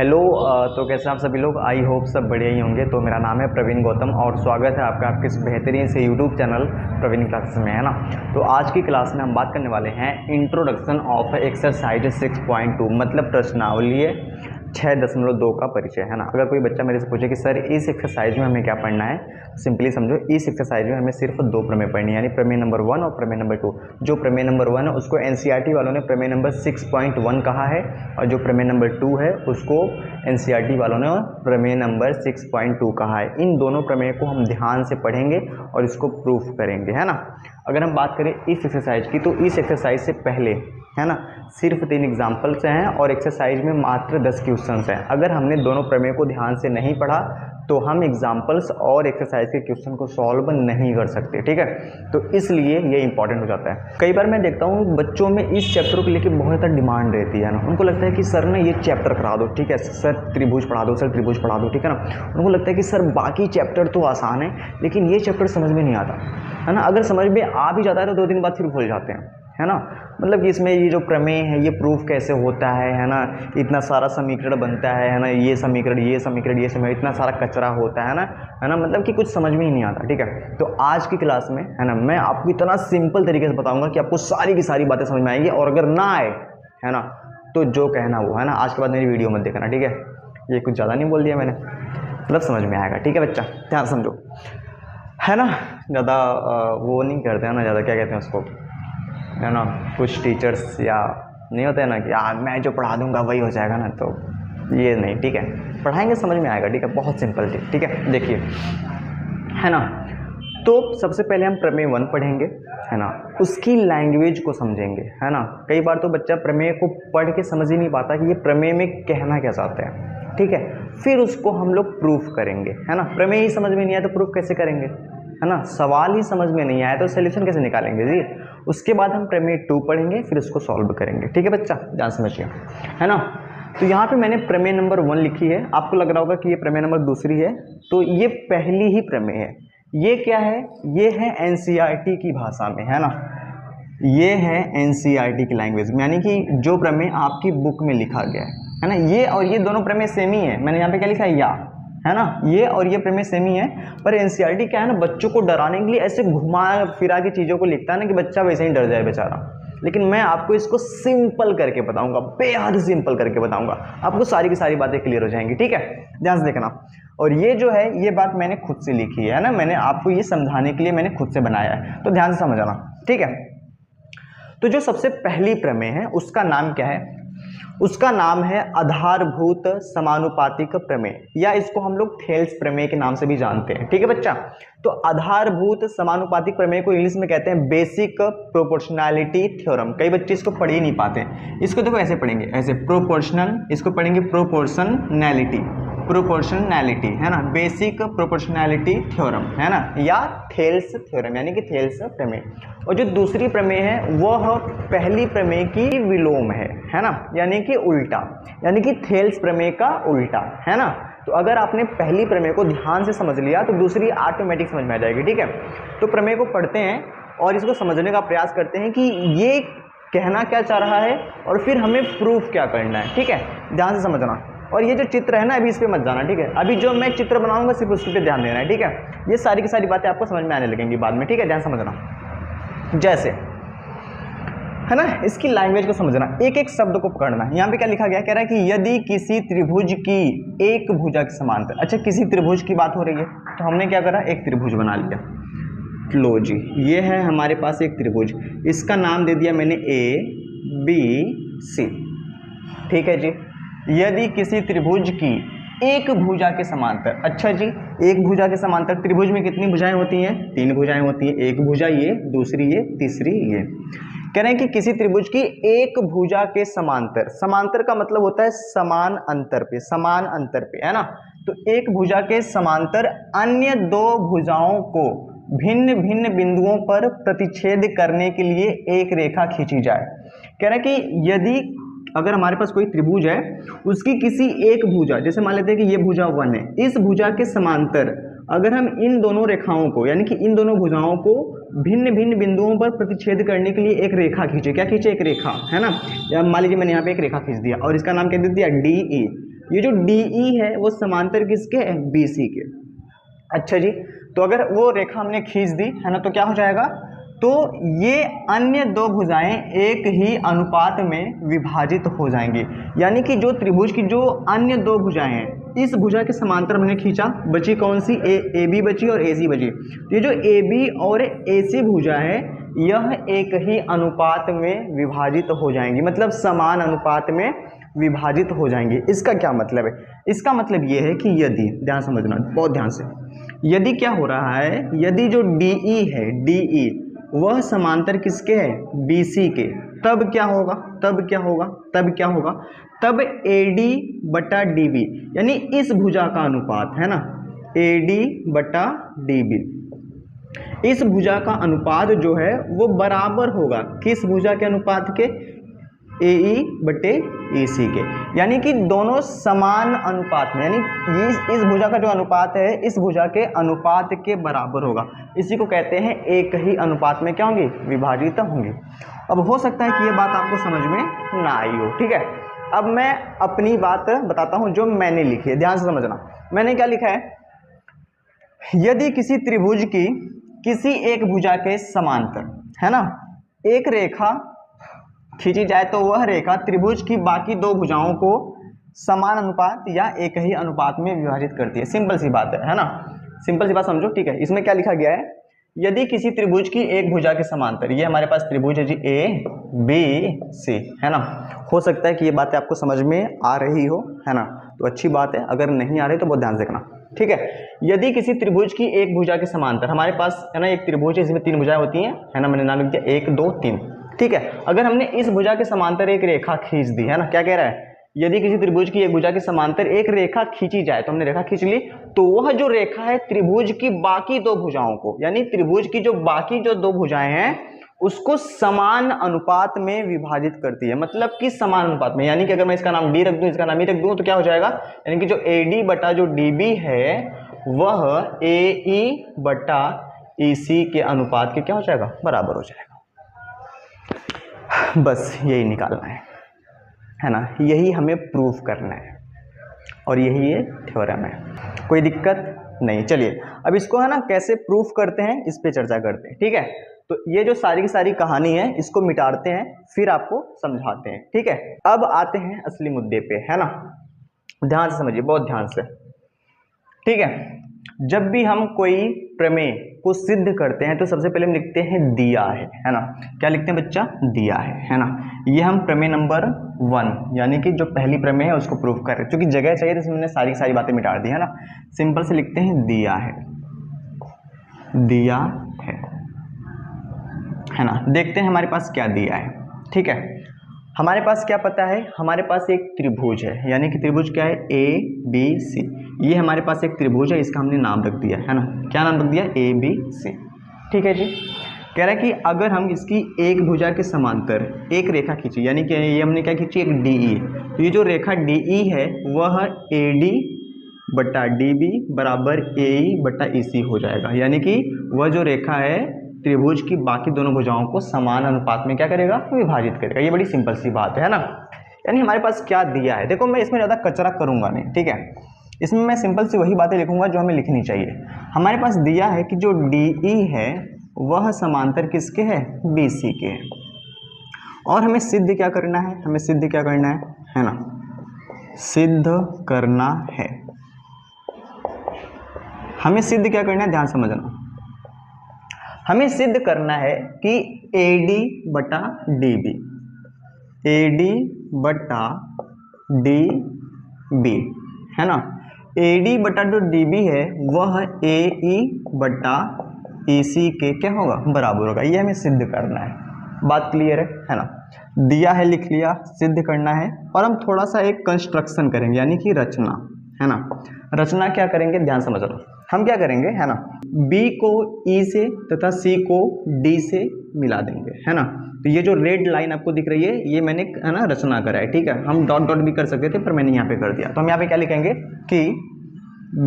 Hello. तो कैसे आप सभी लोग, आई होप सब बढ़िया ही होंगे। तो मेरा नाम है प्रवीण गौतम और स्वागत है आपका आपके इस बेहतरीन से यूट्यूब चैनल प्रवीण क्लासेस में, है ना। तो आज की क्लास में हम बात करने वाले हैं इंट्रोडक्शन ऑफ एक्सरसाइज 6.2 मतलब प्रश्नावली 6.2 का परिचय, है ना। अगर कोई बच्चा मेरे से पूछे कि सर इस एक्सरसाइज में हमें क्या पढ़ना है, सिंपली समझो इस एक्सरसाइज में हमें सिर्फ दो प्रमेय पढ़नी है, यानी प्रमेय नंबर 1 और प्रमेय नंबर 2। जो प्रमेय नंबर 1 है उसको एनसीईआरटी वालों ने प्रमेय नंबर 6.1 कहा है और जो प्रमेय नंबर 2 है उसको एनसीईआरटी वालों ने प्रमेय नंबर 6.2 कहा है। इन दोनों प्रमेय को हम ध्यान से पढ़ेंगे और इसको प्रूफ करेंगे, है ना। अगर हम बात करें इस एक्सरसाइज की, तो इस एक्सरसाइज से पहले, है ना, सिर्फ 3 एग्जाम्पल्स हैं और एक्सरसाइज में मात्र 10 क्वेश्चंस हैं। अगर हमने दोनों प्रमेय को ध्यान से नहीं पढ़ा तो हम एग्जाम्पल्स और एक्सरसाइज के क्वेश्चन को सॉल्व नहीं कर सकते, ठीक है। तो इसलिए ये इंपॉर्टेंट हो जाता है। कई बार मैं देखता हूँ बच्चों में इस चैप्टर को लेकर बहुत ज़्यादा डिमांड रहती है ना। उनको लगता है कि सर ने ये चैप्टर करा दो, ठीक है, सर त्रिभुज पढ़ा दो, सर त्रिभुज पढ़ा दो, ठीक है ना। उनको लगता है कि सर बाकी चैप्टर तो आसान है लेकिन ये चैप्टर समझ में नहीं आता, है ना। अगर समझ में आ भी जाता है तो 2 दिन बाद फिर भूल जाते हैं, है ना। मतलब कि इसमें ये जो प्रमेय है ये प्रूफ कैसे होता है ना, इतना सारा समीकरण बनता है ना, ये समीकरण ये समीकरण ये समीकरण, इतना सारा कचरा होता है ना, मतलब कि कुछ समझ में ही नहीं आता, ठीक है। तो आज की क्लास में, है ना, मैं आपको इतना सिंपल तरीके से बताऊंगा कि आपको सारी की सारी बातें समझ में आएंगी। और अगर ना आए, है ना, तो जो कहना वो, है ना, आज के बाद मेरी वीडियो मत देखना, ठीक है। ये कुछ ज़्यादा नहीं बोल दिया मैंने, मतलब समझ में आएगा, ठीक है बच्चा, ध्यान समझो, है ना। ज़्यादा वो नहीं करते हैं ना, ज़्यादा क्या कहते हैं उसको, है ना, कुछ टीचर्स या नहीं होते हैं ना कि मैं जो पढ़ा दूंगा वही हो जाएगा ना, तो ये नहीं, ठीक है। पढ़ाएंगे समझ में आएगा, ठीक है, बहुत सिंपल थी, ठीक है। देखिए, है ना, तो सबसे पहले हम प्रमेय 1 पढ़ेंगे, है ना, उसकी लैंग्वेज को समझेंगे, है ना। कई बार तो बच्चा प्रमेय को पढ़ के समझ ही नहीं पाता कि ये प्रमेय में कहना क्या चाहते हैं, ठीक है। फिर उसको हम लोग प्रूफ करेंगे, है ना। प्रमेय ही समझ में नहीं आया तो प्रूफ कैसे करेंगे, है ना। सवाल ही समझ में नहीं आया तो सोल्यूशन कैसे निकालेंगे जी। उसके बाद हम प्रमेय 2 पढ़ेंगे, फिर उसको सॉल्व करेंगे, ठीक है बच्चा, ध्यान समझिए, है ना। तो यहाँ पे मैंने प्रमेय नंबर 1 लिखी है, आपको लग रहा होगा कि ये प्रमेय नंबर 2 है, तो ये पहली ही प्रमेय है। ये क्या है, ये है एनसीईआरटी की भाषा में, है ना, ये है एनसीईआरटी की लैंग्वेज में, यानी कि जो प्रमेय आपकी बुक में लिखा गया है ना। ये और ये दोनों प्रमेय सेम ही है। मैंने यहाँ पे क्या लिखा है, या, है ना, ये और ये प्रमेय सेम ही है। पर एनसीईआरटी क्या है ना, बच्चों को डराने के लिए ऐसे घुमा फिरा की चीज़ों को लिखता है ना कि बच्चा वैसे ही डर जाए बेचारा। लेकिन मैं आपको इसको सिंपल करके बताऊंगा, बेहद सिंपल करके बताऊंगा, आपको सारी की सारी बातें क्लियर हो जाएंगी, ठीक है, ध्यान से देखना। और ये जो है ये बात मैंने खुद से लिखी है ना, मैंने आपको ये समझाने के लिए मैंने खुद से बनाया है, तो ध्यान से समझना, ठीक है। तो जो सबसे पहली प्रमेय है उसका नाम क्या है, उसका नाम है आधारभूत समानुपातिक प्रमेय, या इसको हम लोग थेल्स प्रमेय के नाम से भी जानते हैं, ठीक है बच्चा। तो आधारभूत समानुपातिक प्रमेय को इंग्लिश में कहते हैं बेसिक प्रोपोर्शनैलिटी थ्योरम। कई बच्चे इसको पढ़ ही नहीं पाते हैं, इसको देखो ऐसे पढ़ेंगे, ऐसे प्रोपोर्शनल, इसको पढ़ेंगे प्रोपोर्शनैलिटी, प्रोपोर्शनैलिटी, है ना, बेसिक प्रोपोर्शनैलिटी थ्योरम, है ना, या थेल्स थ्योरम, यानी कि थेल्स प्रमेय। और जो दूसरी प्रमेय है वह पहली प्रमेय की विलोम है ना, यानी कि उल्टा, यानी कि थेल्स प्रमेय का उल्टा, है ना। तो अगर आपने पहली प्रमेय को ध्यान से समझ लिया तो दूसरी ऑटोमेटिक समझ में आ जाएगी, ठीक है। तो प्रमेय को पढ़ते हैं और इसको समझने का प्रयास करते हैं कि ये कहना क्या चाह रहा है और फिर हमें प्रूफ क्या करना है, ठीक है, ध्यान से समझना। और ये जो चित्र है ना, अभी इस पे मत जाना, ठीक है। अभी जो मैं चित्र बनाऊंगा सिर्फ उस पर ध्यान देना है, ठीक है। ये सारी की सारी बातें आपको समझ में आने लगेंगी बाद में, ठीक है, ध्यान समझना। जैसे, है ना, इसकी लैंग्वेज को समझना, एक एक शब्द को पकड़ना। यहाँ पे क्या लिखा गया, कह रहा है कि यदि किसी त्रिभुज की एक भुजा के समांतर, अच्छा किसी त्रिभुज की बात हो रही है तो हमने क्या करा, एक त्रिभुज बना लिया। लो जी, ये है हमारे पास एक त्रिभुज, इसका नाम दे दिया मैंने ABC, ठीक है जी। यदि किसी त्रिभुज की एक भुजा के समांतर, अच्छा जी, एक भुजा के समांतर, त्रिभुज में कितनी भुजाएं होती हैं, 3 भुजाएं होती हैं, एक भुजा ये, दूसरी ये, तीसरी ये। कह रहे हैं कि किसी त्रिभुज की एक भुजा के समांतर, समांतर का मतलब होता है समान अंतर पे, समान अंतर पे, है ना। तो एक भुजा के समांतर अन्य 2 भुजाओं को भिन्न भिन्न बिंदुओं पर प्रतिच्छेद करने के लिए एक रेखा खींची जाए। कह रहे हैं कि यदि अगर हमारे पास कोई त्रिभुज है, उसकी किसी एक भुजा, जैसे मान लेते हैं कि ये भुजा 1 है, इस भुजा के समांतर अगर हम इन दोनों रेखाओं को, यानी कि इन दोनों भुजाओं को भिन्न भिन्न बिंदुओं पर प्रतिच्छेद करने के लिए एक रेखा खींचे, क्या खींचे, एक रेखा, है ना। या मान लीजिए मैंने यहाँ पे एक रेखा खींच दिया और इसका नाम क्या दे दिया, DE। ये जो DE है वो समांतर किसके है, BC के। अच्छा जी, तो अगर वो रेखा हमने खींच दी है ना, तो क्या हो जाएगा, तो ये अन्य दो भुजाएं एक ही अनुपात में विभाजित हो जाएंगी। यानी कि जो त्रिभुज की जो अन्य दो भुजाएं हैं, इस भुजा के समांतर हमने खींचा, बची कौन सी, AB बची और AC बची। ये जो AB और AC भुजा है यह एक ही अनुपात में विभाजित हो जाएंगी, मतलब समान अनुपात में विभाजित हो जाएंगे। इसका क्या मतलब है, इसका मतलब ये है कि यदि, ध्यान समझना बहुत ध्यान से, यदि क्या हो रहा है, यदि जो DE है, DE वह समांतर किसके है, BC के, तब क्या होगा, तब क्या होगा, तब क्या होगा, तब AD बटा DB, यानी इस भुजा का अनुपात है ना, AD बटा DB, इस भुजा का अनुपात जो है वो बराबर होगा किस भुजा के अनुपात के, AE बटे AC के। यानी कि दोनों समान अनुपात में, यानी इस भुजा का जो अनुपात है इस भुजा के अनुपात के बराबर होगा। इसी को कहते हैं एक ही अनुपात में क्या होंगे, विभाजित होंगे। अब हो सकता है कि ये बात आपको समझ में ना आई हो, ठीक है। अब मैं अपनी बात बताता हूँ जो मैंने लिखी है, ध्यान से समझना। मैंने क्या लिखा है, यदि किसी त्रिभुज की किसी एक भुजा के समांतर है ना एक रेखा खींची जाए, तो वह रेखा त्रिभुज की बाकी दो भुजाओं को समान अनुपात या एक ही अनुपात में विभाजित करती है। सिंपल सी बात है ना, सिंपल सी बात समझो, ठीक है। इसमें क्या लिखा गया है, यदि किसी त्रिभुज की एक भुजा के समांतर, ये हमारे पास त्रिभुज है जी ABC है ना, हो सकता है कि ये बातें आपको समझ में आ रही हो, है ना, तो अच्छी बात है, अगर नहीं आ रही तो बहुत ध्यान से देखना, ठीक है। यदि किसी त्रिभुज की एक भुजा के समांतर, हमारे पास है ना एक त्रिभुज है, इसमें तीन भुजाएं होती हैं, है ना, मैंने नाम लिख दिया 1 2 3, ठीक है। अगर हमने इस भुजा के समांतर एक रेखा खींच दी है ना, क्या कह रहा है, यदि किसी त्रिभुज की एक भुजा के समांतर एक रेखा खींची जाए, तो हमने रेखा खींच ली, तो वह जो रेखा है त्रिभुज की बाकी दो भुजाओं को, यानी त्रिभुज की जो बाकी जो दो भुजाएं हैं उसको समान अनुपात में विभाजित करती है। मतलब कि समान अनुपात में, यानी कि अगर मैं इसका नाम D रख दूं, इसका नाम E रख दूं, तो क्या हो जाएगा, यानी कि जो AD बटा जो DB है वह AE बटा EC के अनुपात के क्या हो जाएगा, बराबर हो जाएगा। बस यही निकालना है ना, यही हमें प्रूफ करना है और यही ये थ्योरम है, कोई दिक्कत नहीं। चलिए अब इसको है ना कैसे प्रूफ करते हैं इस पे चर्चा करते हैं, ठीक है। तो ये जो सारी की सारी कहानी है इसको मिटाते हैं, फिर आपको समझाते हैं, ठीक है। अब आते हैं असली मुद्दे पे, है ना, ध्यान से समझिए, बहुत ध्यान से, ठीक है। जब भी हम कोई प्रमेय को सिद्ध करते हैं तो सबसे पहले हम लिखते हैं दिया है ना, क्या लिखते हैं बच्चा, दिया है ना। ये हम प्रमेय नंबर 1 यानी कि जो पहली प्रमेय है उसको प्रूफ कर रहे हैं, क्योंकि जगह चाहिए तो इसमें मैंने सारी बातें मिटा दी है ना। सिंपल से लिखते हैं दिया है ना। देखते हैं हमारे पास क्या दिया है, ठीक है। हमारे पास क्या पता है, हमारे पास एक त्रिभुज है, यानी कि त्रिभुज क्या है, ABC, ये हमारे पास एक त्रिभुज है, इसका हमने नाम रख दिया है ना, क्या नाम रख दिया, ABC, ठीक है जी। कह रहा है कि अगर हम इसकी एक भुजा के समांतर एक रेखा खींची, यानी कि ये हमने क्या खींची, एक DE, तो ये जो रेखा DE है वह AD बटा DB बराबर AE बटा EC हो जाएगा, यानी कि वह जो रेखा है त्रिभुज की बाकी दोनों भुजाओं को समान अनुपात में क्या करेगा, विभाजित करेगा। ये बड़ी सिंपल सी बात है ना। यानी हमारे पास क्या दिया है, देखो मैं इसमें ज़्यादा कचरा करूंगा नहीं, ठीक है। इसमें मैं सिंपल सी वही बातें लिखूंगा जो हमें लिखनी चाहिए। हमारे पास दिया है कि जो DE है वह समांतर किसके है, BC के है, और हमें सिद्ध क्या करना है, हमें सिद्ध क्या करना है ना, सिद्ध करना है, हमें सिद्ध क्या करना है, ध्यान समझना। हमें सिद्ध करना है कि AD बटा DB, AD बटा DB है ना, AD बटा जो DB है वह AE बटा EC के क्या होगा, बराबर होगा। ये हमें सिद्ध करना है, बात क्लियर है ना। दिया है लिख लिया, सिद्ध करना है, और हम थोड़ा सा एक कंस्ट्रक्शन करेंगे, यानी कि रचना, है ना। रचना क्या करेंगे, ध्यान समझ लो। हम क्या करेंगे, है ना, B को E से तथा C को D से मिला देंगे, है ना। तो ये जो रेड लाइन आपको दिख रही है ये मैंने है ना रचना करा है, ठीक है। हम डॉट डॉट भी कर सकते थे पर मैंने यहाँ पे कर दिया। तो हम यहाँ पे क्या लिखेंगे कि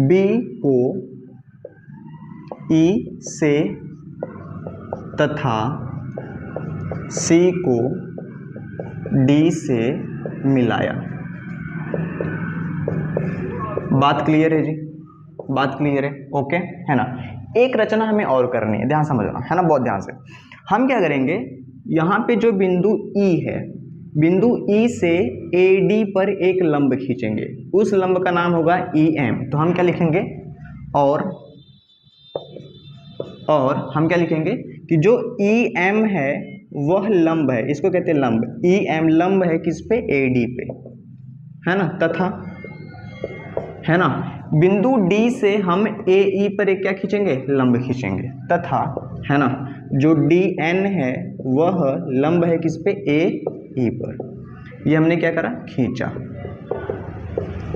B को E से तथा C को D से मिलाया, बात क्लियर है जी, बात क्लियर है, ओके है ना। एक रचना हमें और करनी है, ध्यान समझना है ना, बहुत ध्यान से। हम क्या करेंगे, यहाँ पे जो बिंदु ई है, बिंदु ई से ए डी पर एक लंब खींचेंगे, उस लंब का नाम होगा ई एम। तो हम क्या लिखेंगे, और हम क्या लिखेंगे कि जो ई एम है वह लंब है, इसको कहते हैं लंब, ई एम लंब है किस पे, ए डी पे, है ना। तथा है ना, बिंदु डी से हम ए ई पर एक क्या खींचेंगे, लंब खींचेंगे। तथा है ना, जो डी एन है वह लंब है किस पे, ए ई पर। ये हमने क्या करा, खींचा।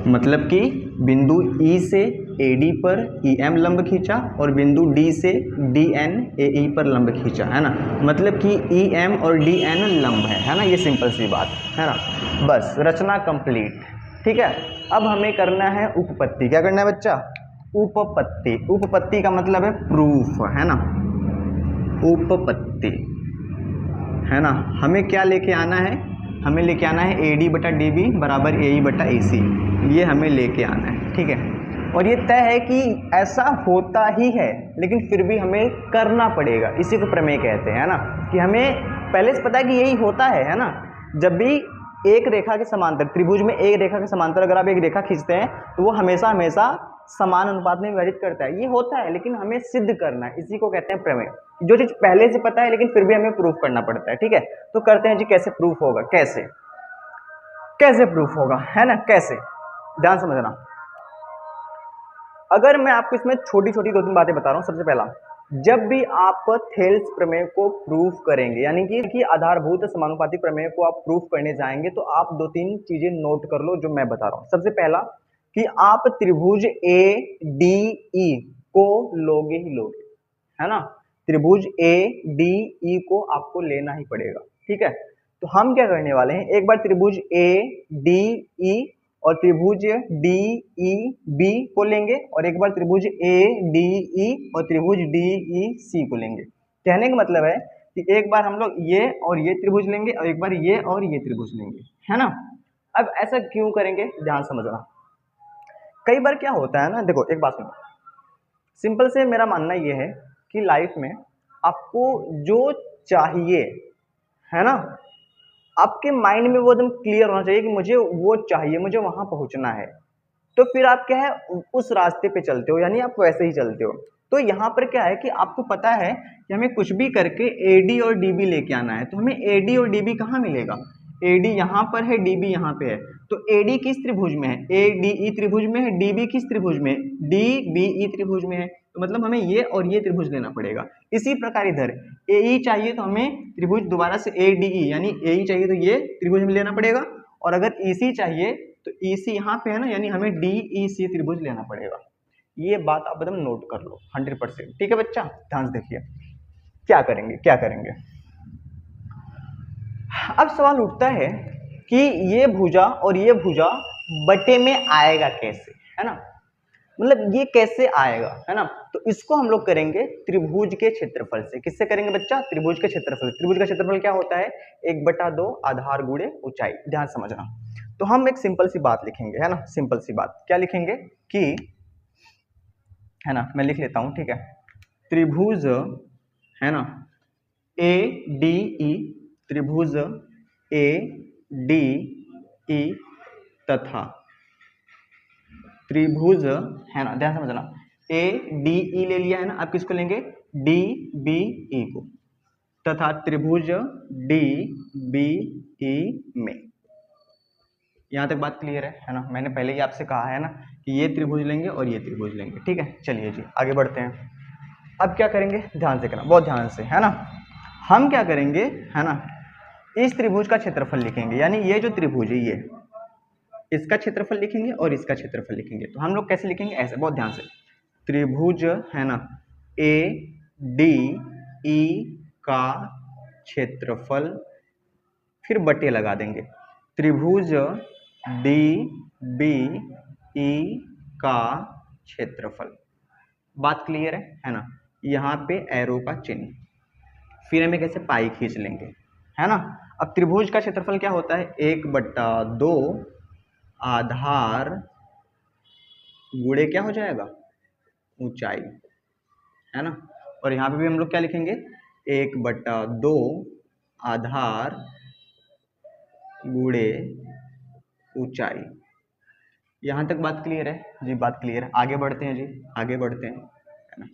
मतलब कि बिंदु ई से ए डी पर ई एम लंब खींचा और बिंदु डी से डी एन ए ई पर लंब खींचा, है ना। मतलब कि ई एम और डी एन लंब है ना। ये सिंपल सी बात है ना। बस रचना कंप्लीट, ठीक है। अब हमें करना है उपपत्ति। क्या करना है बच्चा, उपपत्ति। उपपत्ति का मतलब है प्रूफ, है ना। उपपत्ति है ना, हमें क्या लेके आना है, हमें लेके आना है ए डी बटा डी बी बराबर ए ई बटा ए सी, ये हमें लेके आना है, ठीक है। और ये तय है कि ऐसा होता ही है, लेकिन फिर भी हमें करना पड़ेगा, इसी को प्रमेय कहते हैं, है ना। कि हमें पहले से पता है कि यही होता है ना। जब भी एक रेखा के समांतर, त्रिभुज में एक रेखा के समांतर अगर आप एक रेखा खींचते हैं तो वो हमेशा हमेशा समान अनुपात में विभाजित करता है, ये होता है, लेकिन हमें सिद्ध करना है, इसी को कहते हैं प्रमेय। जो चीज पहले से पता है लेकिन फिर भी हमें प्रूफ करना पड़ता है, ठीक है। तो करते हैं जी, कैसे प्रूफ होगा, कैसे कैसे प्रूफ होगा, है ना, कैसे, ध्यान समझना। अगर मैं आपको इसमें छोटी छोटी दो तीन बातें बता रहा हूं। सबसे पहला, जब भी आप थेल्स प्रमेय को प्रूफ करेंगे, यानी कि आधारभूत समानुपातिक प्रमेय को आप प्रूफ करने जाएंगे, तो आप दो तीन चीजें नोट कर लो जो मैं बता रहा हूं। सबसे पहला कि आप त्रिभुज ए डी ई को लोगे ही लोगे, है ना। त्रिभुज ए डी ई को आपको लेना ही पड़ेगा, ठीक है। तो हम क्या करने वाले हैं, एक बार त्रिभुज ए डी ई और त्रिभुज डी ई बी को लेंगे, और एक बार त्रिभुज ए डी ई और त्रिभुज डी ई सी को लेंगे। कहने का मतलब है कि एक बार हम लोग ये और ये त्रिभुज लेंगे और एक बार ये और ये त्रिभुज लेंगे, है ना। अब ऐसा क्यों करेंगे, ध्यान समझना। कई बार क्या होता है ना, देखो एक बात सुनो, सिंपल से मेरा मानना ये है कि लाइफ में आपको जो चाहिए, है ना, आपके माइंड में वो एकदम क्लियर होना चाहिए कि मुझे वो चाहिए, मुझे वहां पहुंचना है। तो फिर आप क्या है, उस रास्ते पे चलते हो, यानी आप वैसे ही चलते हो। तो यहाँ पर क्या है कि आपको पता है कि हमें कुछ भी करके एडी और डीबी लेके आना है। तो हमें एडी और डीबी कहाँ मिलेगा, एडी यहाँ पर है, डीबी यहाँ पे है। तो एडी किस त्रिभुज में है, ए डी ई त्रिभुज में है। डीबी किस त्रिभुज में है, डी बी ई त्रिभुज में है। तो मतलब हमें ये और ये त्रिभुज लेना पड़ेगा। इसी प्रकार इधर ए ई चाहिए तो हमें त्रिभुज दोबारा से ए डी ई, यानी ए ई चाहिए तो ये त्रिभुज में लेना पड़ेगा। और अगर ई सी चाहिए तो ई सी यहाँ पे है ना, यानी हमें डी ई सी त्रिभुज लेना पड़ेगा। ये बात आप एकदम नोट कर लो 100%, ठीक है बच्चा। ध्यान से देखिए क्या करेंगे, क्या करेंगे। अब सवाल उठता है कि ये भुजा और ये भुजा बटे में आएगा कैसे, है ना। मतलब ये कैसे आएगा, है ना। तो इसको हम लोग करेंगे त्रिभुज के क्षेत्रफल से। किससे करेंगे बच्चा, त्रिभुज के क्षेत्रफल। त्रिभुज का क्षेत्रफल क्या होता है, 1/2 आधार गुणे ऊंचाई। ध्यान समझना। तो हम एक सिंपल सी बात लिखेंगे, है ना, सिंपल सी बात। क्या लिखेंगे कि, है ना, मैं लिख लेता हूं, ठीक है। त्रिभुज, है ना, ए डी ई, त्रिभुज ए डी ई तथा त्रिभुज, है ना, ध्यान समझना, ए डी ई ले लिया है ना, अब किसको लेंगे, डी बी ई को, तथा त्रिभुज डी बी ई में। यहां तक बात क्लियर है ना। मैंने पहले ही आपसे कहा है ना कि ये त्रिभुज लेंगे और ये त्रिभुज लेंगे, ठीक है। चलिए जी आगे बढ़ते हैं। अब क्या करेंगे, ध्यान से करना, बहुत ध्यान से, है ना। हम क्या करेंगे, है ना, इस त्रिभुज का क्षेत्रफल लिखेंगे, यानी ये जो त्रिभुज है ये, इसका क्षेत्रफल लिखेंगे और इसका क्षेत्रफल लिखेंगे। तो हम लोग कैसे लिखेंगे, ऐसे, बहुत ध्यान से। त्रिभुज, है ना, ए डी ई का क्षेत्रफल, फिर बटे लगा देंगे, त्रिभुज डी बी ई का क्षेत्रफल। बात क्लियर है ना। यहाँ पे एरो का चिन्ह, फिर हमें कैसे पाई खींच लेंगे, है ना। अब त्रिभुज का क्षेत्रफल क्या होता है, 1/2 आधार गुणे क्या हो जाएगा, ऊंचाई, है ना। और यहाँ पे भी हम लोग क्या लिखेंगे, 1/2 आधार गुणे ऊंचाई। यहाँ तक बात क्लियर है जी, बात क्लियर है। आगे बढ़ते हैं जी, आगे बढ़ते हैं, है ना।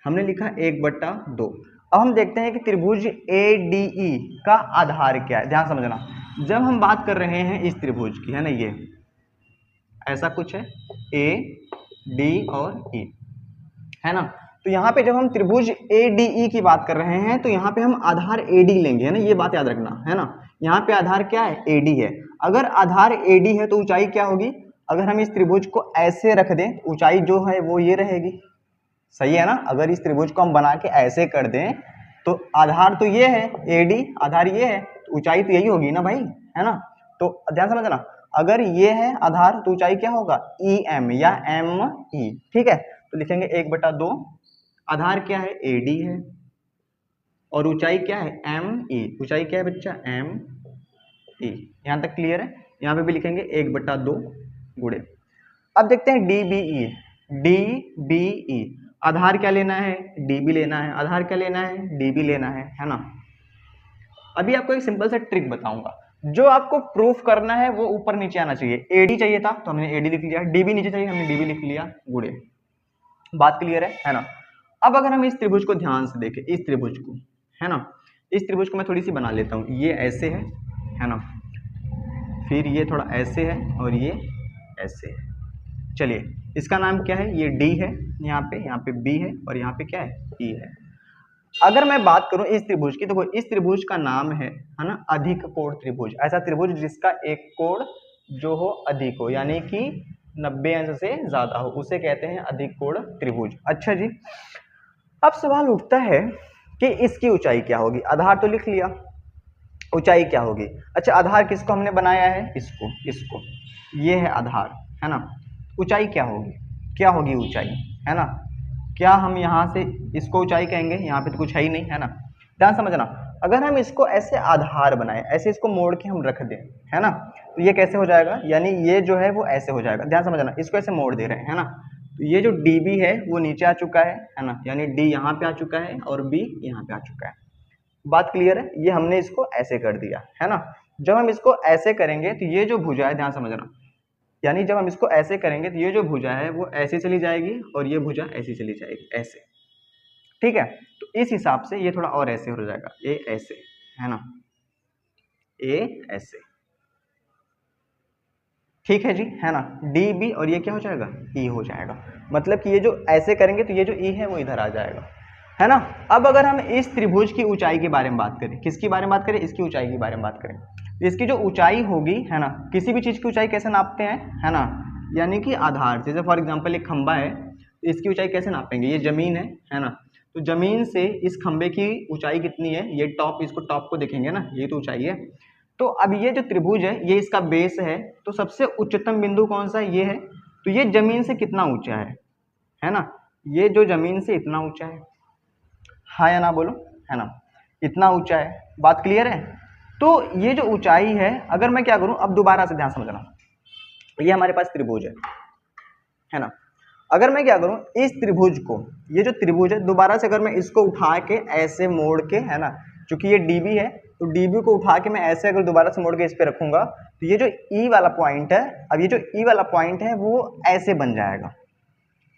हमने लिखा 1/2। अब हम देखते हैं कि त्रिभुज ADE का आधार क्या है। ध्यान समझना, जब हम बात कर रहे हैं इस त्रिभुज की, है ना, ये ऐसा कुछ है A D और E, है ना। तो यहाँ पे जब हम त्रिभुज ADE की बात कर रहे हैं तो यहाँ पे हम आधार AD लेंगे, है ना, ये बात याद रखना, है ना। यहाँ पे आधार क्या है, AD है। अगर आधार AD है तो ऊंचाई क्या होगी, अगर हम इस त्रिभुज को ऐसे रख दें, ऊंचाई जो है वो ये रहेगी, सही है ना। अगर इस त्रिभुज को हम बना के ऐसे कर दें तो आधार तो ये है AD, आधार ये है, तो ऊंचाई तो यही होगी ना भाई, है ना। तो ध्यान समझना, अगर ये है आधार तो ऊंचाई क्या होगा, EM या ME, ठीक है। तो लिखेंगे 1/2, आधार क्या है, AD है, और ऊंचाई क्या है, ME। ऊंचाई क्या है बच्चा, ME। यहाँ तक क्लियर है। यहाँ पे भी लिखेंगे 1/2 गुणे। अब देखते हैं DBE। DBE आधार क्या लेना है, DB लेना है। आधार क्या लेना है, DB लेना है ना। अभी आपको एक सिंपल सा ट्रिक बताऊंगा, जो आपको प्रूफ करना है वो ऊपर नीचे आना चाहिए। AD चाहिए था तो हमने AD लिख लिया, DB नीचे चाहिए हमने DB लिख लिया, गुणे। बात क्लियर है ना। अब अगर हम इस त्रिभुज को ध्यान से देखें, इस त्रिभुज को, है ना, इस त्रिभुज को मैं थोड़ी सी बना लेता हूँ। ये ऐसे है ना, फिर ये थोड़ा ऐसे है और ये ऐसे है। चलिए, इसका नाम क्या है, ये D है, यहाँ पे B है, और यहाँ पे क्या है, E है। अगर मैं बात करूं इस त्रिभुज की, तो इस त्रिभुज का नाम है ना, अधिक कोण त्रिभुज। ऐसा त्रिभुज जिसका एक कोण जो हो अधिक हो, यानी कि 90 अंश से ज्यादा हो, उसे कहते हैं अधिक कोण त्रिभुज। अच्छा जी, अब सवाल उठता है कि इसकी ऊंचाई क्या होगी। आधार तो लिख लिया, ऊंचाई क्या होगी। अच्छा, आधार किसको हमने बनाया है, इसको ये है आधार, है ना। ऊंचाई क्या होगी, क्या होगी ऊंचाई, है ना। क्या हम यहाँ से इसको ऊंचाई कहेंगे, यहाँ पे तो कुछ है ही नहीं, है ना। ध्यान समझना, अगर हम इसको ऐसे आधार बनाए, ऐसे इसको मोड़ के हम रख दें, है ना, तो ये कैसे हो जाएगा, यानी ये जो है वो ऐसे हो जाएगा। ध्यान समझना, इसको ऐसे मोड़ दे रहे हैं, है ना। तो ये जो DB है वो नीचे आ चुका है ना, यानी D यहाँ पे आ चुका है और B यहाँ पे आ चुका है। बात क्लियर है। ये हमने इसको ऐसे कर दिया, है ना। जब हम इसको ऐसे करेंगे तो ये जो भुजा है, ध्यान समझना, यानी जब हम इसको ऐसे करेंगे तो ये जो भुजा है वो ऐसे चली जाएगी और ये भुजा ऐसी चली जाएगी, ऐसे, ठीक है। तो इस हिसाब से ये थोड़ा और ऐसे हो जाएगा, ए ऐसे, है ना, ए ऐसे, ठीक है जी, है ना। DB और ये क्या हो जाएगा, E हो जाएगा। मतलब कि ये जो ऐसे करेंगे तो ये जो E है वो इधर आ जाएगा, है ना। अब अगर हम इस त्रिभुज की ऊंचाई के बारे में बात करें, किसकी बारे में बात करें, इसकी ऊंचाई के बारे में बात करें, इसकी जो ऊंचाई होगी, है ना, किसी भी चीज की ऊंचाई कैसे नापते हैं, है ना, यानी कि आधार। जैसे फॉर एग्जांपल एक खंबा है, तो इसकी ऊंचाई कैसे नापेंगे, ये जमीन है ना, तो जमीन से इस खंबे की ऊंचाई कितनी है, ये टॉप, इसको टॉप को देखेंगे ना, ये तो ऊंचाई है। तो अब ये जो त्रिभुज है ये इसका बेस है, तो सबसे उच्चतम बिंदु कौन सा है, ये है। तो ये जमीन से कितना ऊंचा है ना, ये जो जमीन से इतना ऊंचा है, हाँ या ना बोलो, है ना, इतना ऊंचा है। बात क्लियर है। तो ये जो ऊंचाई है, अगर मैं क्या करूं, अब दोबारा से ध्यान समझना, ये हमारे पास त्रिभुज है ना। अगर मैं क्या करूं, इस त्रिभुज को, ये जो त्रिभुज है, दोबारा से अगर मैं इसको उठा के ऐसे मोड़ के, है ना, क्योंकि ये DB है, तो DB को उठा के मैं ऐसे अगर दोबारा से मोड़ के इस पे रखूंगा, तो ये जो E वाला पॉइंट है, अब ये जो E वाला पॉइंट है वो ऐसे बन जाएगा।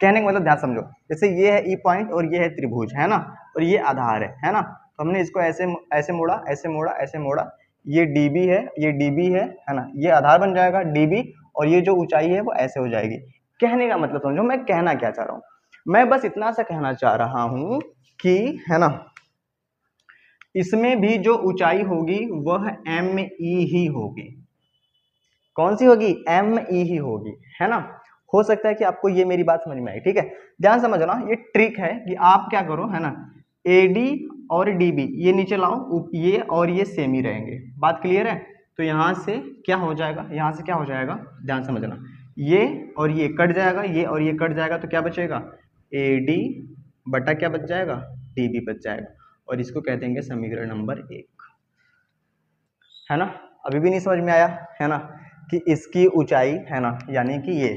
कहने का मतलब ध्यान समझो, जैसे ये है E पॉइंट और ये है त्रिभुज, है ना, और ये आधार है ना। तो हमने इसको ऐसे ऐसे मोड़ा, ऐसे मोड़ा, ऐसे मोड़ा, ये DB है, ये DB है ना, ये आधार बन जाएगा DB, और ये जो ऊंचाई है वो ऐसे हो जाएगी। कहने का मतलब समझो मैं कहना क्या चाह रहा हूँ, मैं बस इतना सा कहना चाह रहा हूँ कि, है ना, इसमें भी जो ऊंचाई होगी वह ME ही होगी। कौन सी होगी, ME ही होगी, है ना। हो सकता है कि आपको ये मेरी बात समझ में आई, ठीक है। ध्यान समझना, ये ट्रिक है कि आप क्या करो, है ना, AD और DB ये नीचे लाओ, ये और ये सेम ही रहेंगे। बात क्लियर है। तो यहाँ से क्या हो जाएगा, यहाँ से क्या हो जाएगा, ध्यान समझना, ये और ये कट जाएगा, ये और ये कट जाएगा, तो क्या बचेगा, AD बटा क्या बच जाएगा, DB बच जाएगा। और इसको कह देंगे समीकरण नंबर 1, है ना। अभी भी नहीं समझ में आया, है ना, कि इसकी ऊंचाई, है ना, यानी कि ये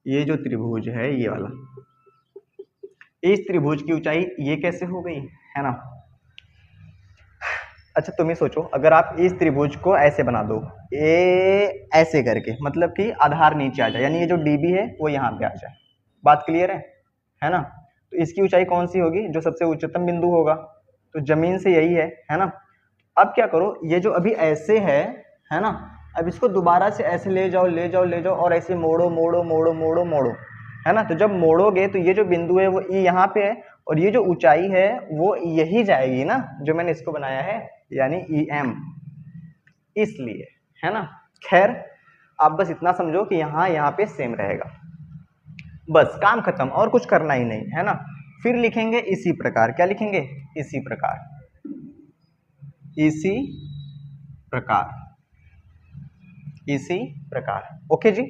ये जो त्रिभुज है ये वाला, इस त्रिभुज की ऊंचाई ये कैसे हो गई, है ना। अच्छा तुम ही सोचो, अगर आप इस त्रिभुज को ऐसे बना दो, ऐसे करके, मतलब कि आधार नीचे आ जाए, यानी ये जो डीबी है वो यहाँ पे आ जाए, बात क्लियर है ना। तो इसकी ऊंचाई कौन सी होगी, जो सबसे उच्चतम बिंदु होगा, तो जमीन से यही है ना। अब क्या करो, ये जो अभी ऐसे है ना, अब इसको दोबारा से ऐसे ले जाओ ले जाओ ले जाओ और ऐसे मोड़ो मोड़ो मोड़ो मोड़ो मोड़ो, है ना। तो जब मोड़ोगे तो ये जो बिंदु है वो ई यहाँ पे है, और ये जो ऊंचाई है वो यही जाएगी ना, जो मैंने इसको बनाया है, यानी ई एम, इसलिए, है ना। खैर आप बस इतना समझो कि यहाँ पे सेम रहेगा, बस काम खत्म, और कुछ करना ही नहीं, है ना। फिर लिखेंगे इसी प्रकार, क्या लिखेंगे, इसी प्रकार, इसी प्रकार, इसी प्रकार, ओके जी।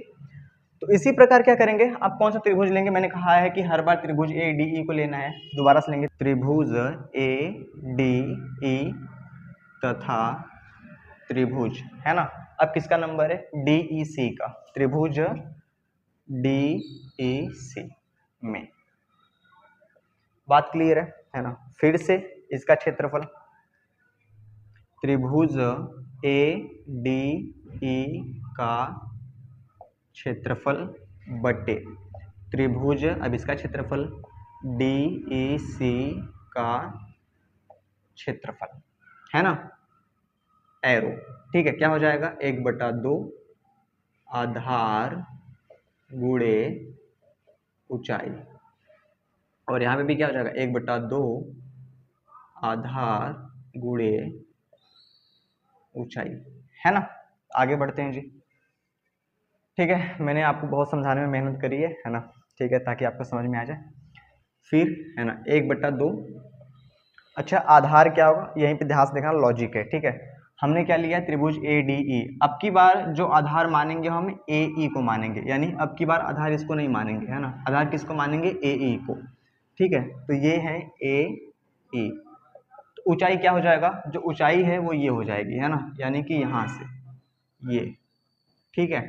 तो इसी प्रकार क्या करेंगे, आप कौन सा त्रिभुज लेंगे, मैंने कहा है कि हर बार त्रिभुज ए डी ई को लेना है, दोबारा से लेंगे त्रिभुज ए डी ई तथा त्रिभुज, है ना। अब किसका नंबर है, डी ई सी का, त्रिभुज डी ई सी में, बात क्लियर है ना। फिर से इसका क्षेत्रफल, त्रिभुज ए डी ई का क्षेत्रफल बटे त्रिभुज, अब इसका क्षेत्रफल डी ई सी का क्षेत्रफल, है ना, एरो, ठीक है। क्या हो जाएगा, 1/2 आधार गुणे ऊंचाई, और यहाँ पे भी क्या हो जाएगा, 1/2 आधार गुणे ऊंचाई, है ना। आगे बढ़ते हैं जी, ठीक है। मैंने आपको बहुत समझाने में मेहनत करी है ना, ठीक है, ताकि आपको समझ में आ जाए। फिर है ना 1/2, अच्छा आधार क्या होगा, यहीं पे ध्यान से देखना, लॉजिक है, ठीक है। हमने क्या लिया, त्रिभुज ए डी ई, अब की बार जो आधार मानेंगे हम ए ई को मानेंगे, यानी अब की बार आधार इसको नहीं मानेंगे, है ना, आधार किसको मानेंगे, ए ई को, ठीक है। तो ये है ए ई, तो ऊंचाई क्या हो जाएगा, जो ऊंचाई है वो ये हो जाएगी, है ना, यानी कि यहाँ से ये, ठीक है,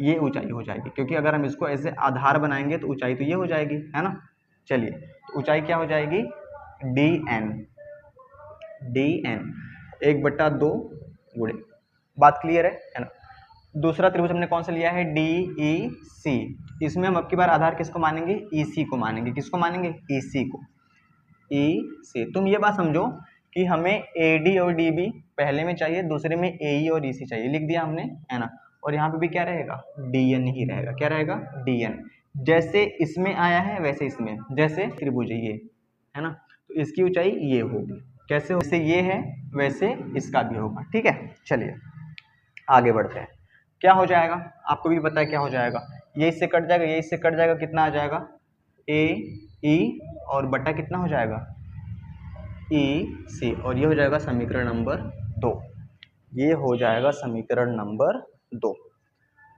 ये ऊंचाई हो जाएगी, क्योंकि अगर हम इसको ऐसे आधार बनाएंगे तो ऊंचाई तो ये हो जाएगी, है ना। चलिए, तो ऊंचाई क्या हो जाएगी, डी एन, डी एन 1/2 गुणे, बात क्लियर है ना। दूसरा त्रिभुज हमने कौन सा लिया है, डी ई सी, इसमें हम अब की बार आधार किसको मानेंगे, ई सी को मानेंगे, किसको मानेंगे, ई सी को, ई सी। तुम ये बात समझो कि हमें ए डी और डी बी पहले में चाहिए, दूसरे में ए ई और ई सी चाहिए, लिख दिया हमने, है ना। और यहाँ पे भी क्या रहेगा, डी एन ही रहेगा, क्या रहेगा, डी एन, जैसे इसमें आया है वैसे इसमें, जैसे त्रिभुज ये है ना, तो इसकी ऊंचाई ये होगी, कैसे, जैसे ये है वैसे इसका भी होगा, ठीक है। चलिए आगे बढ़ते हैं, क्या हो जाएगा, आपको भी पता है क्या हो जाएगा, ये इससे कट जाएगा, ये इससे कट जाएगा, कितना आ जाएगा, ए ई और बटा कितना हो जाएगा, ई सी, और ये हो जाएगा समीकरण नंबर 2, ये हो जाएगा समीकरण नंबर 2,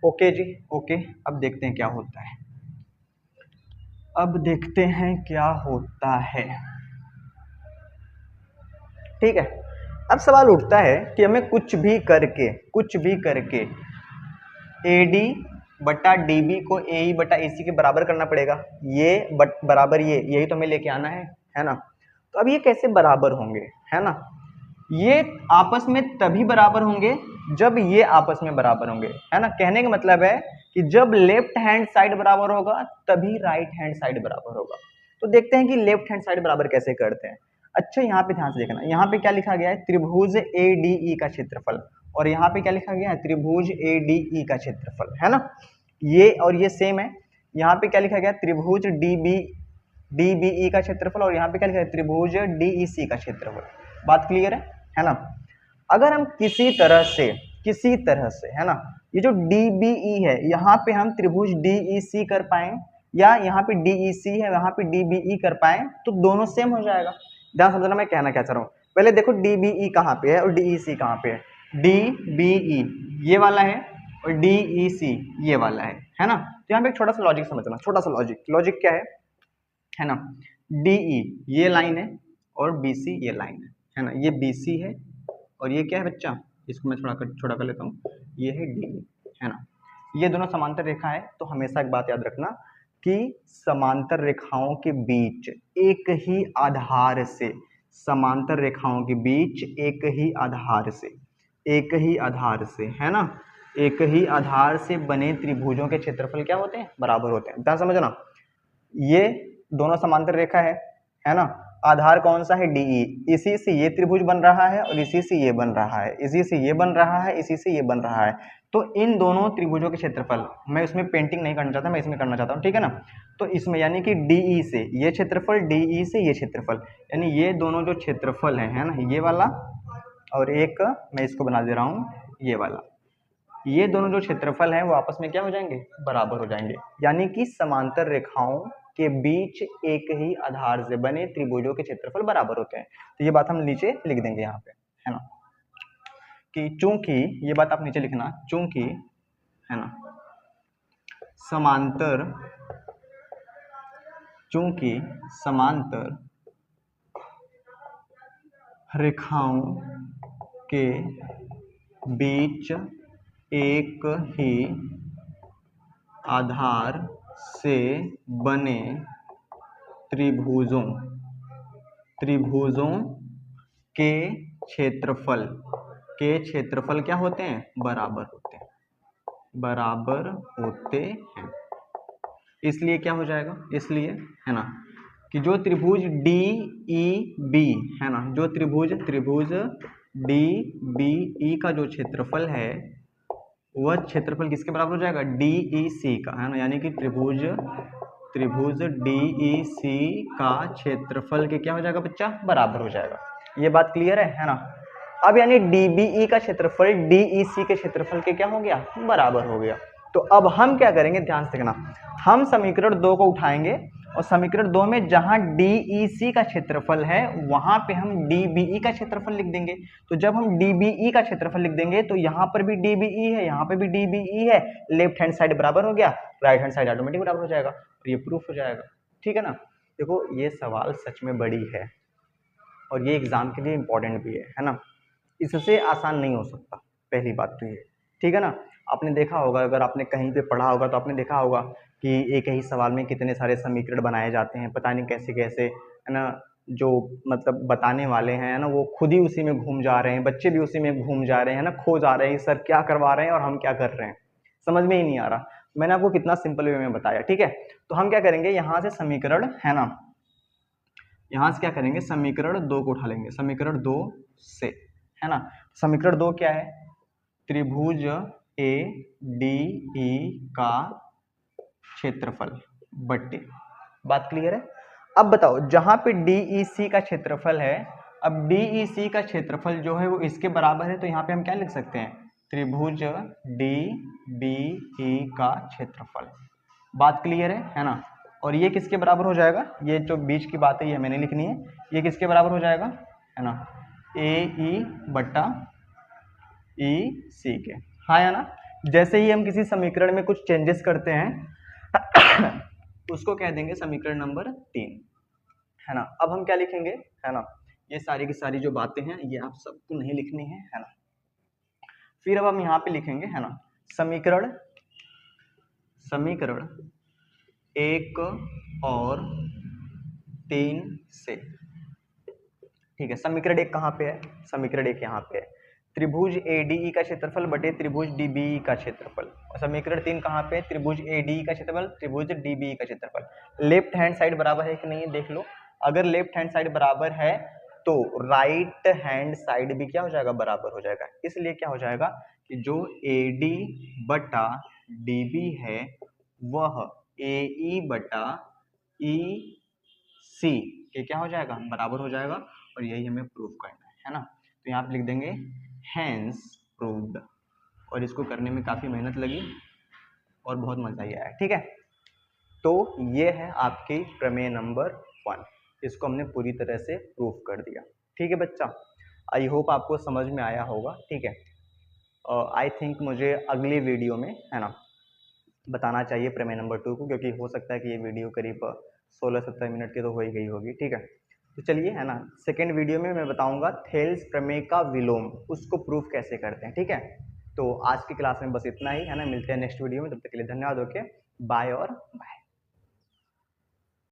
ओके जी, ओके। अब देखते हैं क्या होता है, अब देखते हैं क्या होता है, ठीक है। अब सवाल उठता है कि हमें कुछ भी करके ए डी बटा डी बी को ए ई बटा ए सी के बराबर करना पड़ेगा, ये बराबर ये, यही तो हमें लेके आना है ना। तो अब ये कैसे बराबर होंगे, है ना, ये आपस में तभी बराबर होंगे जब ये आपस में बराबर होंगे, है ना। कहने का मतलब है कि जब लेफ्ट हैंड साइड बराबर होगा तभी राइट हैंड साइड बराबर होगा। तो देखते हैं कि लेफ्ट हैंड साइड बराबर कैसे करते हैं। अच्छा यहाँ पे ध्यान से देखना, यहाँ पे क्या लिखा गया है, त्रिभुज ए डी ई का क्षेत्रफल, और यहाँ पे क्या लिखा गया है, त्रिभुज ए डी ई का क्षेत्रफल, है ना, ये और ये सेम है। यहाँ पे क्या लिखा गया, त्रिभुज डी बी ई का क्षेत्रफल, और यहाँ पे क्या लिखा है, त्रिभुज डी ई सी का क्षेत्रफल, बात क्लियर है ना। अगर हम किसी तरह से, है ना, ये जो डी बी ई है यहाँ पे हम त्रिभुज डी ई सी कर पाए, या यहाँ पे डी ई सी है यहाँ पे डी बी ई कर पाए, तो दोनों सेम हो जाएगा। ध्यान समझना मैं कहना क्या चाह रहा हूँ, पहले देखो डी बी ई कहाँ पे है और डी ई सी कहाँ पे है, डी बी ई ये वाला है और डी ई सी ये वाला है ना। तो यहाँ पे एक छोटा सा लॉजिक समझना, छोटा सा लॉजिक क्या है ना, डी ई ये लाइन है और बी सी ये लाइन है ना, ये बी सी है और ये क्या है बच्चा, इसको मैं थोड़ा छोटा कर लेता हूँ, ये है डी, है ना, ये दोनों समांतर रेखा है, तो हमेशा एक बात याद रखना कि समांतर रेखाओं के बीच एक ही आधार से, समांतर रेखाओं के बीच एक ही आधार से है ना, एक ही आधार से बने त्रिभुजों के क्षेत्रफल क्या होते हैं, बराबर होते हैं। ध्यान समझना, ये दोनों समांतर रेखा है ना, आधार कौन सा है, डीई, इसी से ये त्रिभुज बन रहा है और इसी से ये बन रहा है, इसी से ये बन रहा है, इसी से ये बन रहा है। तो इन दोनों त्रिभुजों के क्षेत्रफल, मैं इसमें पेंटिंग नहीं करना चाहता, मैं इसमें करना चाहता हूँ, ठीक है ना। तो इसमें यानी कि डीई से ये क्षेत्रफल, डीई से ये क्षेत्रफल, यानी ये दोनों जो क्षेत्रफल है ना, ये वाला और एक मैं इसको बना दे रहा हूँ ये वाला, ये दोनों जो क्षेत्रफल हैं वो आपस में क्या हो जाएंगे, बराबर हो जाएंगे। यानी कि समांतर रेखाओं के बीच एक ही आधार से बने त्रिभुजों के क्षेत्रफल बराबर होते हैं। तो ये बात हम नीचे लिख देंगे यहाँ पे, है ना, कि चूंकि, ये बात आप नीचे लिखना, चूंकि, है ना, चूंकि समांतर रेखाओं के बीच एक ही आधार से बने त्रिभुजों के क्षेत्रफल क्या होते हैं, बराबर होते हैं। इसलिए क्या हो जाएगा, इसलिए, है ना, कि जो त्रिभुज डी ई बी है ना, जो त्रिभुज डी बी ई का जो क्षेत्रफल है वह क्षेत्रफल किसके बराबर हो जाएगा, डी ई सी का, है ना, यानी कि त्रिभुज डी ई सी का क्षेत्रफल के क्या हो जाएगा बच्चा, बराबर हो जाएगा। ये बात क्लियर है ना। अब यानी डीबीई का क्षेत्रफल डीईसी के क्षेत्रफल के क्या हो गया, बराबर हो गया। तो अब हम क्या करेंगे, ध्यान से देखना, हम समीकरण 2 को उठाएंगे और समीकरण 2 में जहां डीईसी का क्षेत्रफल है वहां पे हम डीबीई का क्षेत्रफल लिख देंगे। तो जब हम डीबीई का क्षेत्रफल लिख देंगे तो यहाँ पर भी डीबीई है, यहाँ पे भी डीबीई है, लेफ्ट हैंड साइड बराबर हो गया, राइट हैंड साइड ऑटोमेटिक बराबर हो जाएगा और ये प्रूफ हो जाएगा, ठीक है ना। देखो ये सवाल सच में बड़ी है और ये एग्जाम के लिए इंपॉर्टेंट भी है ना, इससे आसान नहीं हो सकता, पहली बात तो ये, ठीक है ना। आपने देखा होगा, अगर आपने कहीं पे पढ़ा होगा तो आपने देखा होगा कि एक ही सवाल में कितने सारे समीकरण बनाए जाते हैं, पता नहीं कैसे कैसे, है ना, जो मतलब बताने वाले हैं ना वो खुद ही उसी में घूम जा रहे हैं, बच्चे भी उसी में घूम जा रहे हैं ना, खो जा रहे हैं, सर क्या करवा रहे हैं और हम क्या कर रहे हैं, समझ में ही नहीं आ रहा। मैंने आपको कितना सिंपल वे में बताया, ठीक है। तो हम क्या करेंगे, यहाँ से समीकरण, है ना, यहाँ से क्या करेंगे, समीकरण 2 को उठा लेंगे, समीकरण 2 से, है ना। समीकरण 2 क्या है, त्रिभुज ए डी ई का क्षेत्रफल बट्टे, बात क्लियर है। अब बताओ, जहां पे डीईसी का क्षेत्रफल है, अब डीईसी का क्षेत्रफल जो है वो इसके बराबर है, तो यहाँ पे हम क्या लिख सकते हैं, त्रिभुज डी बी ई का क्षेत्रफल, बात क्लियर है ना। और ये किसके बराबर हो जाएगा, ये जो बीच की बात है ये मैंने लिखनी है, ये किसके बराबर हो जाएगा, है ना, ए ई बट्टा ई सी के, हाँ या ना। जैसे ही हम किसी समीकरण में कुछ चेंजेस करते हैं उसको कह देंगे समीकरण नंबर 3, है ना। अब हम क्या लिखेंगे, है ना, ये सारी की सारी जो बातें हैं ये आप सबको नहीं लिखनी है ना। फिर अब हम यहाँ पे लिखेंगे, है ना, समीकरण 1 और 3 से, ठीक है। समीकरण 1 कहाँ पे है, समीकरण 1 यहाँ पे है, त्रिभुज एडीई का क्षेत्रफल बटे त्रिभुज डीबीई का क्षेत्रफल। और समीकरण 3 कहाँ पे है, त्रिभुज एडीई का क्षेत्रफल त्रिभुज डीबीई का क्षेत्रफल। लेफ्ट हैंड साइड बराबर है कि नहीं देख लो, अगर लेफ्ट हैंड साइड बराबर है तो राइट हैंड साइड भी क्या हो जाएगा, बराबर हो जाएगा। इसलिए क्या हो जाएगा कि जो एडी बटा डीबी है वह एई बटा ई सी के क्या हो जाएगा, बराबर हो जाएगा। और यही हमें प्रूफ करना है ना। तो यहाँ पे लिख देंगे हैंस प्रूव्ड, और इसको करने में काफ़ी मेहनत लगी और बहुत मजा ही आया, ठीक है। तो ये है आपकी प्रमेय नंबर 1, इसको हमने पूरी तरह से प्रूफ कर दिया, ठीक है बच्चा। आई होप आपको समझ में आया होगा, ठीक है। आई थिंक मुझे अगली वीडियो में, है ना, बताना चाहिए प्रमेय नंबर 2 को, क्योंकि हो सकता है कि ये वीडियो करीब 16-17 मिनट की तो हो ही गई होगी, ठीक है। तो चलिए, है ना, सेकेंड वीडियो में मैं बताऊंगा थेल्स प्रमेय का विलोम, उसको प्रूफ कैसे करते हैं, ठीक है। तो आज की क्लास में बस इतना ही है ना, मिलते हैं नेक्स्ट वीडियो में, तब तक के लिए धन्यवाद। ओके, बाय और बाय।